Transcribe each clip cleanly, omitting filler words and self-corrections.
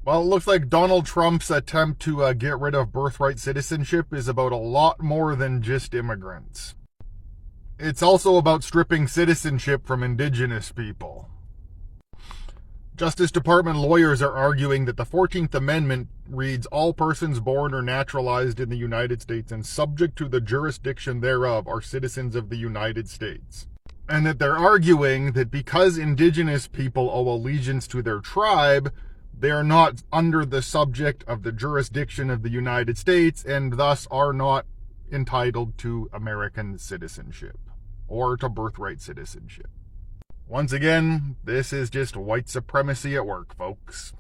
Well, it looks like Donald Trump's attempt to get rid of birthright citizenship is about a lot more than just immigrants. It's also about stripping citizenship from indigenous people. Justice Department lawyers are arguing that the 14th Amendment reads, "All persons born or naturalized in the United States and subject to the jurisdiction thereof are citizens of the United States." And that they're arguing that because indigenous people owe allegiance to their tribe, they are not under the subject of the jurisdiction of the United States and thus are not entitled to American citizenship or to birthright citizenship. Once again, this is just white supremacy at work, folks.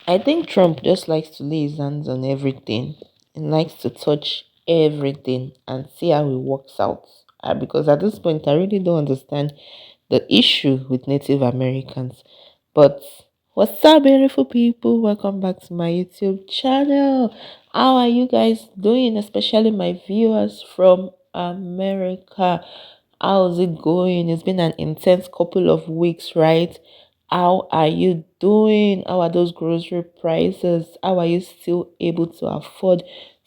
I think Trump just likes to lay his hands on everything and likes to touch everything and see how it works out. Because at this point, I really don't understand the issue with Native Americans. But what's up, beautiful people? Welcome back to my YouTube channel. How are you guys doing? Especially my viewers from America. How's it going? It's been an intense couple of weeks, right? How are you doing? How are those grocery prices? How are you still able to afford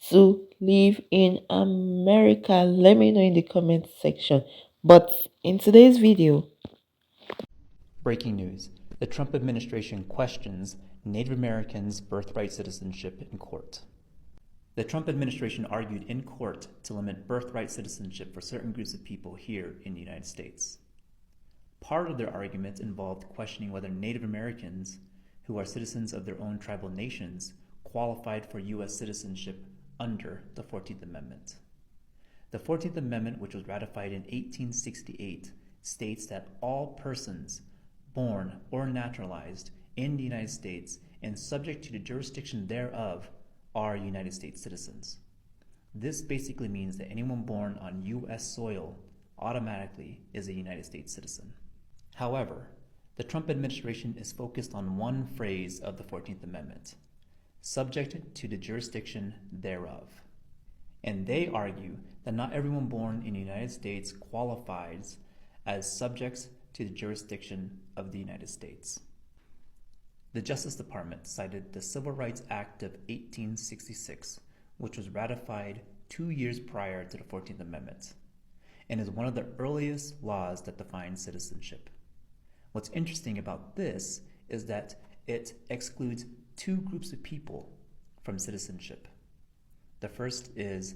to live in America? Let me know in the comment section. But in today's video, Breaking news. The Trump administration questions Native Americans' birthright citizenship in court. The Trump administration argued in court to limit birthright citizenship for certain groups of people here in the United States. Part of their argument involved questioning whether Native Americans, who are citizens of their own tribal nations, qualified for U.S. citizenship under the 14th Amendment. The 14th Amendment, which was ratified in 1868, states that all persons born or naturalized in the United States and subject to the jurisdiction thereof are United States citizens. This basically means that anyone born on U.S. soil automatically is a United States citizen. However, the Trump administration is focused on one phrase of the 14th Amendment, subject to the jurisdiction thereof. And they argue that not everyone born in the United States qualifies as subjects to the jurisdiction of the United States. The Justice Department cited the Civil Rights Act of 1866, which was ratified 2 years prior to the 14th Amendment, and is one of the earliest laws that defines citizenship. What's interesting about this is that it excludes two groups of people from citizenship. The first is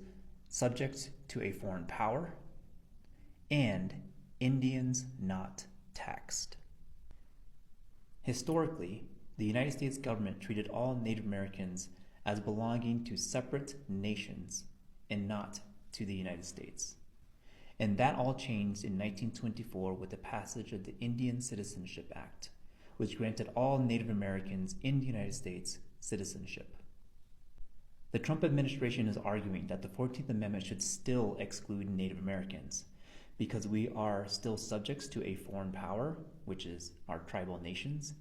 subject to a foreign power and Indians not taxed. Historically, the United States government treated all Native Americans as belonging to separate nations and not to the United States. And that all changed in 1924 with the passage of the Indian Citizenship Act, which granted all Native Americans in the United States citizenship. The Trump administration is arguing that the 14th Amendment should still exclude Native Americans because we are still subjects to a foreign power, which is our tribal nations,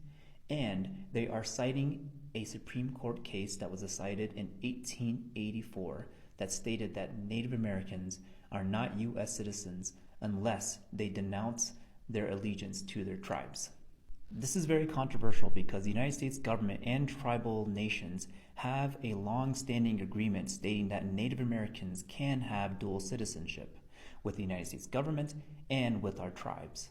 and they are citing a Supreme Court case that was decided in 1884 that stated that Native Americans are not U.S. citizens unless they denounce their allegiance to their tribes. This is very controversial because the United States government and tribal nations have a long-standing agreement stating that Native Americans can have dual citizenship with the United States government and with our tribes.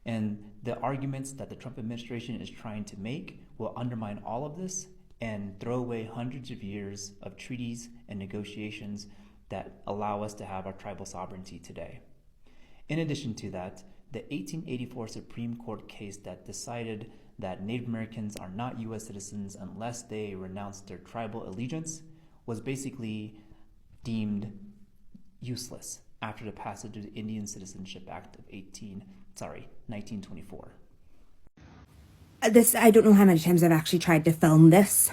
And the arguments that the Trump administration is trying to make will undermine all of this and throw away hundreds of years of treaties and negotiations that allow us to have our tribal sovereignty today. In addition to that, the 1884 Supreme Court case that decided that Native Americans are not U.S. citizens unless they renounce their tribal allegiance was basically deemed useless after the passage of the Indian Citizenship Act of 1924. I don't know how many times I've actually tried to film this,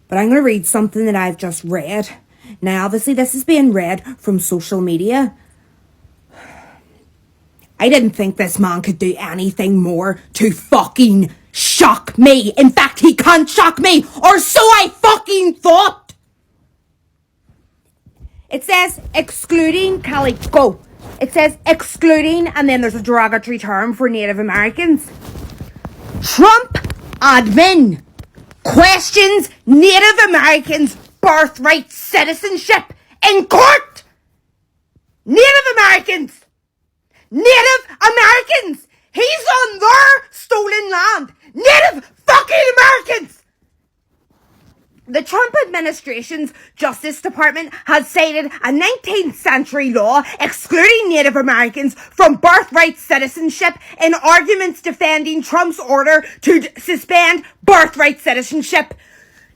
but I'm going to read something that I've just read. Now, obviously, this is being read from social media. I didn't think this man could do anything more to fucking shock me. In fact, he can't shock me, or so I fucking thought. It says excluding Calico. It says excluding, and then there's a derogatory term for Native Americans. Trump admin questions Native Americans' birthright citizenship in court. Native Americans! Native Americans! He's on their stolen land! Native fucking Americans! The Trump administration's Justice Department has cited a 19th century law excluding Native Americans from birthright citizenship in arguments defending Trump's order to suspend birthright citizenship.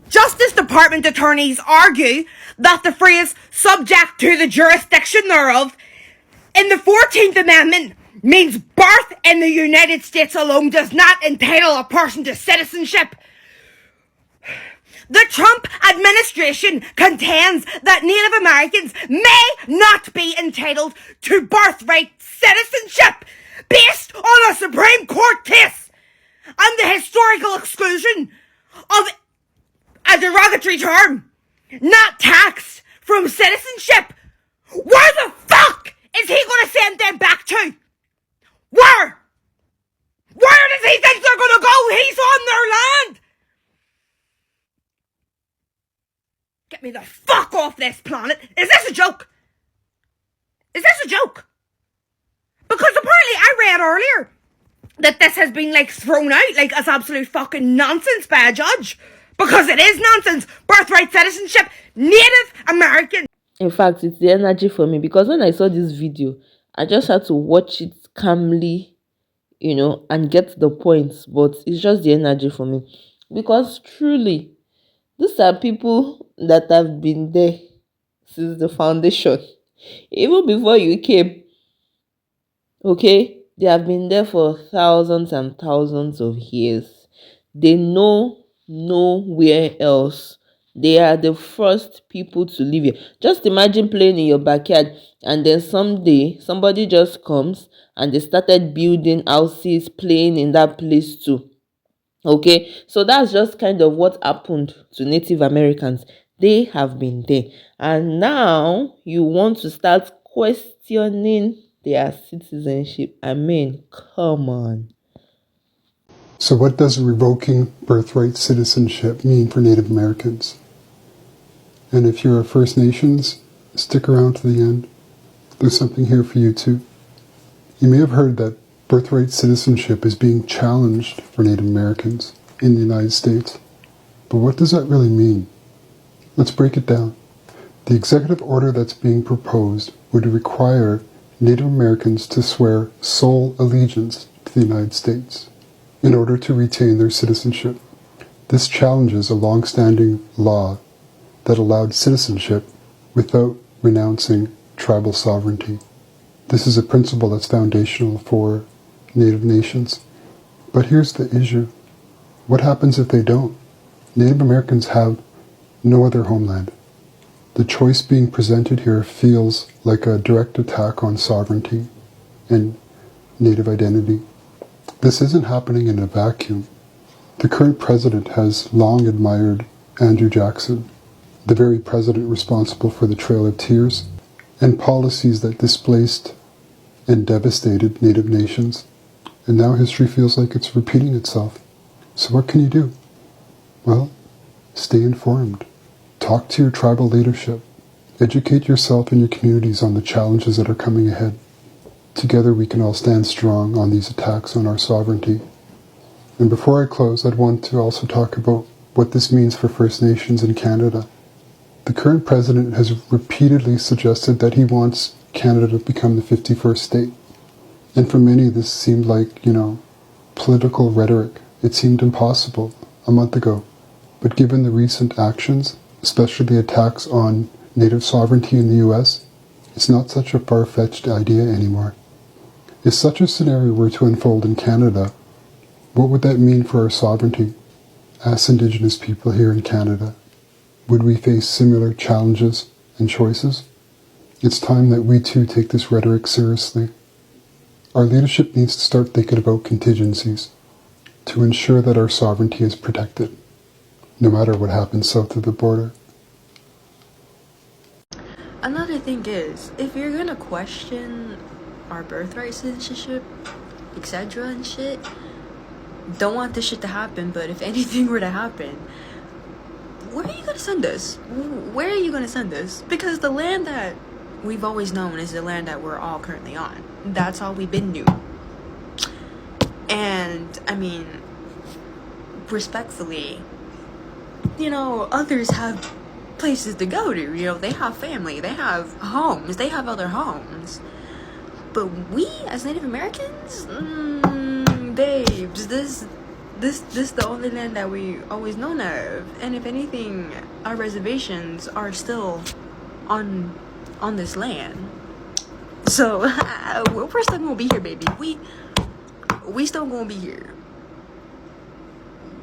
Justice Department attorneys argue that the phrase subject to the jurisdiction thereof in the 14th Amendment means birth in the United States alone does not entitle a person to citizenship. The Trump administration contends that Native Americans may not be entitled to birthright citizenship based on a Supreme Court case and the historical exclusion of a derogatory term, not taxed, from citizenship. Where the fuck is he going to send them back to? Where? Where does he think they're going to go? He's on their land. Get me the fuck off this planet. Is this a joke? Is this a joke? Because apparently I read earlier that this has been thrown out as absolute fucking nonsense by a judge. Because it is nonsense. Birthright citizenship, Native American. In fact, it's the energy for me, because when I saw this video, I just had to watch it calmly, and get the points. But it's just the energy for me. Because truly, these are people that have been there since the foundation. Even before you came. Okay? They have been there for thousands and thousands of years. They know nowhere else. They are the first people to live here. Just imagine playing in your backyard and then someday somebody just comes and they started building houses, playing in that place too. Okay, so that's just kind of what happened to Native Americans. They have been there, and now you want to start questioning their citizenship. I mean, come on. So what does revoking birthright citizenship mean for Native Americans? And if you're a First Nations, stick around to the end. There's something here for you too. You may have heard that birthright citizenship is being challenged for Native Americans in the United States. But what does that really mean? Let's break it down. The executive order that's being proposed would require Native Americans to swear sole allegiance to the United States in order to retain their citizenship. This challenges a long-standing law that allowed citizenship without renouncing tribal sovereignty. This is a principle that's foundational for Native nations. But here's the issue. What happens if they don't? Native Americans have no other homeland. The choice being presented here feels like a direct attack on sovereignty and Native identity. This isn't happening in a vacuum. The current president has long admired Andrew Jackson, the very president responsible for the Trail of Tears and policies that displaced and devastated Native nations. And now history feels like it's repeating itself. So what can you do? Well, stay informed. Talk to your tribal leadership. Educate yourself and your communities on the challenges that are coming ahead. Together we can all stand strong on these attacks on our sovereignty. And before I close, I'd want to also talk about what this means for First Nations in Canada. The current president has repeatedly suggested that he wants Canada to become the 51st state. And for many, this seemed like, political rhetoric. It seemed impossible a month ago. But given the recent actions, especially the attacks on native sovereignty in the US, it's not such a far-fetched idea anymore. If such a scenario were to unfold in Canada, what would that mean for our sovereignty as Indigenous people here in Canada? Would we face similar challenges and choices? It's time that we too take this rhetoric seriously. Our leadership needs to start thinking about contingencies to ensure that our sovereignty is protected, no matter what happens south of the border. Another thing is, if you're gonna question our birthright citizenship, etc. and shit, don't want this shit to happen, but if anything were to happen, where are you gonna send us? Where are you gonna send us? Because the land that we've always known is the land that we're all currently on. That's all we've been doing. And I mean, respectfully, others have places to go to. They have family, they have homes, they have other homes. But we, as Native Americans, babes, this the only land that we always known of. And if anything, our reservations are still on this land. So we're still gonna be here, baby. We still gonna be here.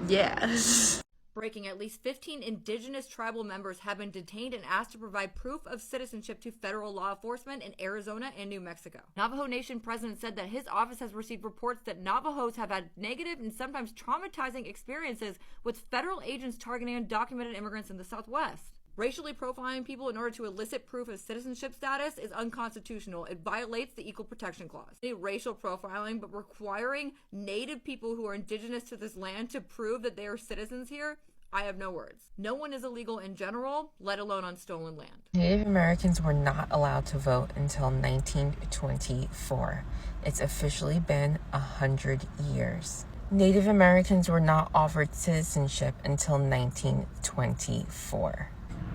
Yes. Breaking, at least 15 indigenous tribal members have been detained and asked to provide proof of citizenship to federal law enforcement in Arizona and New Mexico. Navajo Nation president said that his office has received reports that Navajos have had negative and sometimes traumatizing experiences with federal agents targeting undocumented immigrants in the Southwest. Racially profiling people in order to elicit proof of citizenship status is unconstitutional. It violates the Equal Protection Clause. Racial profiling, but requiring Native people who are indigenous to this land to prove that they are citizens here, I have no words. No one is illegal in general, let alone on stolen land. Native Americans were not allowed to vote until 1924. It's officially been 100 years. Native Americans were not offered citizenship until 1924.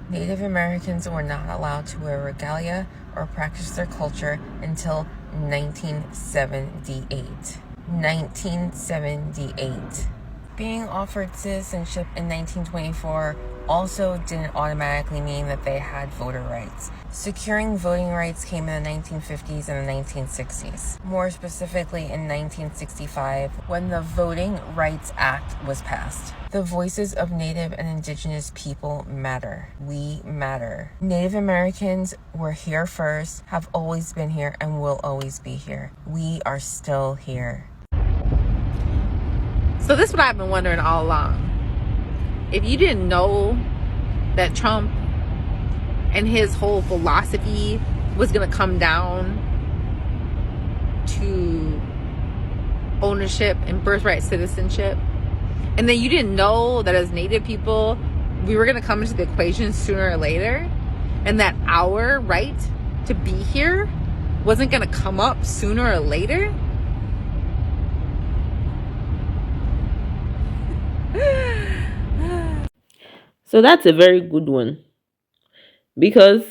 Native Americans were not allowed to wear regalia or practice their culture until 1978. 1978. Being offered citizenship in 1924 also didn't automatically mean that they had voter rights. Securing voting rights came in the 1950s and the 1960s. More specifically in 1965, when the Voting Rights Act was passed. The voices of Native and Indigenous people matter. We matter. Native Americans were here first, have always been here, and will always be here. We are still here. So this is what I've been wondering all along. If you didn't know that Trump and his whole philosophy was going to come down to ownership and birthright citizenship, and then you didn't know that as Native people, we were going to come into the equation sooner or later, and that our right to be here wasn't going to come up sooner or later, So that's a very good one, because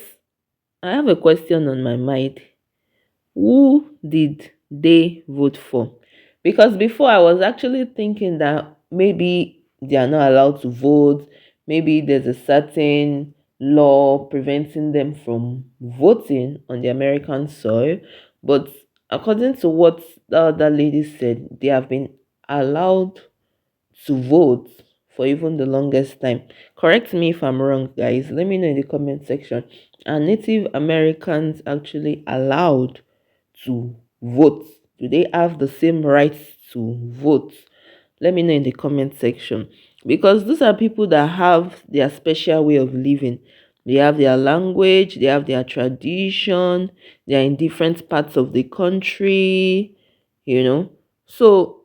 I have a question on my mind. Who did they vote for? Because before I was actually thinking that maybe they are not allowed to vote, maybe there's a certain law preventing them from voting on the American soil. But according to what the other lady said, they have been allowed to vote for even the longest time. Correct me if I'm wrong, guys. Let me know in the comment section. Are Native Americans actually allowed to vote? Do they have the same rights to vote? Let me know in the comment section, because these are people that have their special way of living. They have their language, they have their tradition, they are in different parts of the country, So,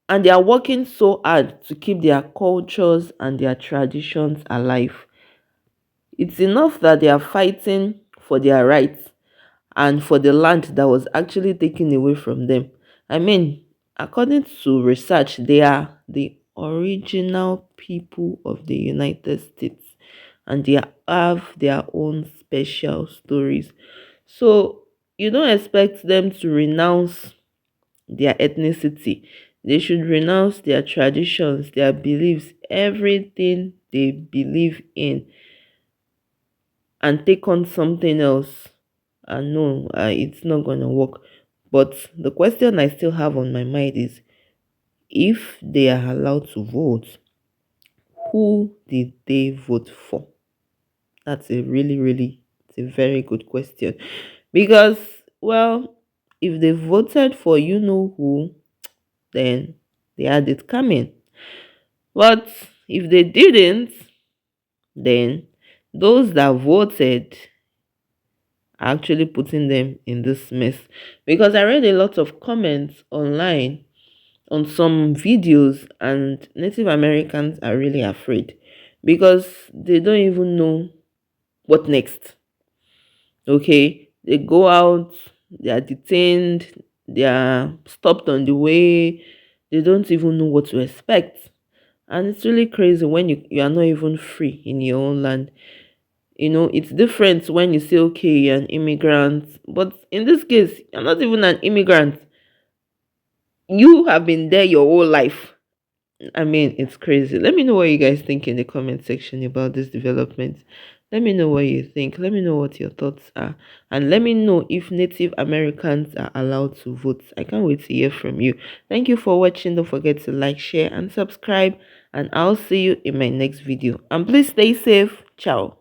and they are working so hard to keep their cultures and their traditions alive. It's enough that they are fighting for their rights and for the land that was actually taken away from them. I mean, according to research, they are the original people of the United States, and they have their own special stories. So you don't expect them to renounce their ethnicity. They should renounce their traditions, their beliefs, everything they believe in, and take on something else. And no, it's not gonna work. But the question I still have on my mind is, if they are allowed to vote, who did they vote for? That's a it's a very good question. Because, well, if they voted for you know who, then they had it coming. But if they didn't, then those that voted are actually putting them in this mess. Because I read a lot of comments online on some videos, and Native Americans are really afraid because they don't even know what next. Okay, they go out, they are detained, they are stopped on the way, they don't even know what to expect. And it's really crazy when you are not even free in your own land. It's different when you say, okay, you're an immigrant, but in this case, you're not even an immigrant. You have been there your whole life. I mean, it's crazy. Let me know what you guys think in the comment section about this development. Let me know what you think. Let me know what your thoughts are. And let me know if Native Americans are allowed to vote. I can't wait to hear from you. Thank you for watching. Don't forget to like, share, and subscribe. And I'll see you in my next video. And please stay safe. Ciao.